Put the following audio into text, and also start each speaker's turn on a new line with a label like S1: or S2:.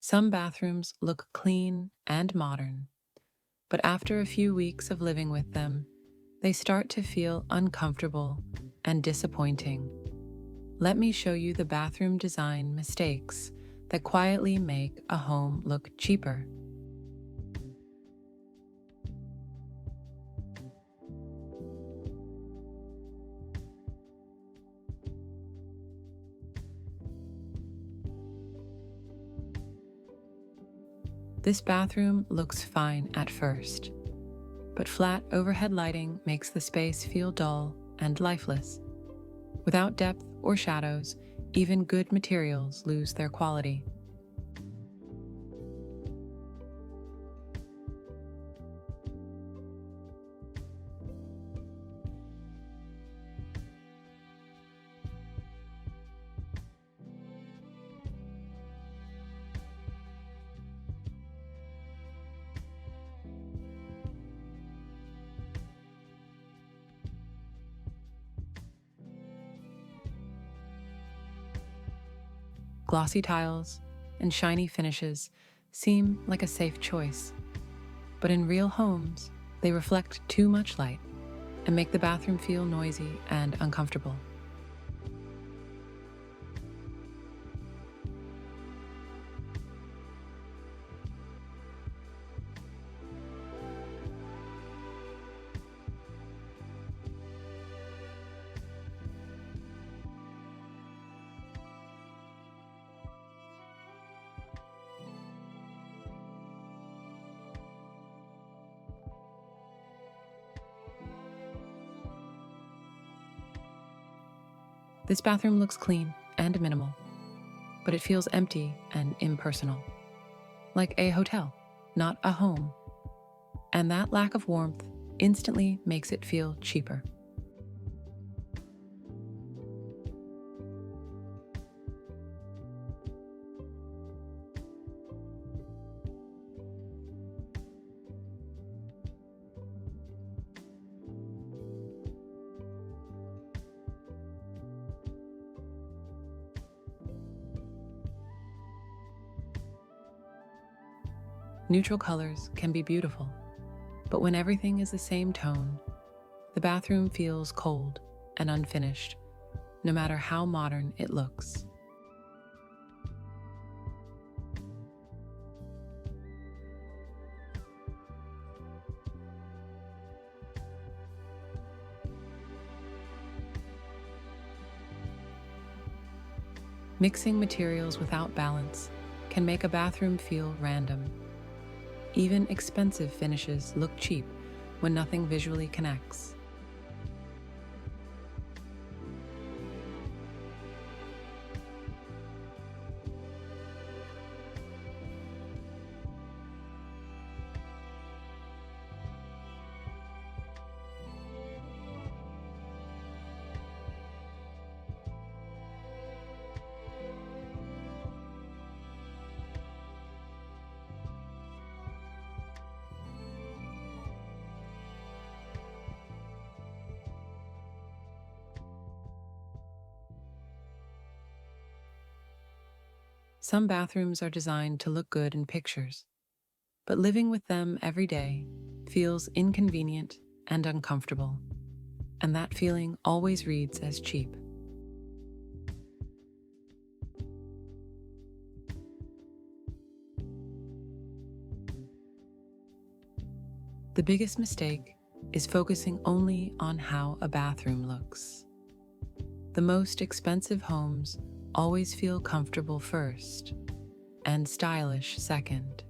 S1: Some bathrooms look clean and modern, but after a few weeks of living with them, they start to feel uncomfortable and disappointing. Let me show you the bathroom design mistakes that quietly make a home look cheaper. This bathroom looks fine at first, but flat overhead lighting makes the space feel dull and lifeless. Without depth or shadows, even good materials lose their quality. Glossy tiles and shiny finishes seem like a safe choice, but in real homes, they reflect too much light and make the bathroom feel noisy and uncomfortable. This bathroom looks clean and minimal, but it feels empty and impersonal, like a hotel, not a home. And that lack of warmth instantly makes it feel cheaper. Neutral colors can be beautiful, but when everything is the same tone, the bathroom feels cold and unfinished, no matter how modern it looks. Mixing materials without balance can make a bathroom feel random. Even expensive finishes look cheap when nothing visually connects. Some bathrooms are designed to look good in pictures, but living with them every day feels inconvenient and uncomfortable, and that feeling always reads as cheap. The biggest mistake is focusing only on how a bathroom looks. The most expensive homes always feel comfortable first and stylish second.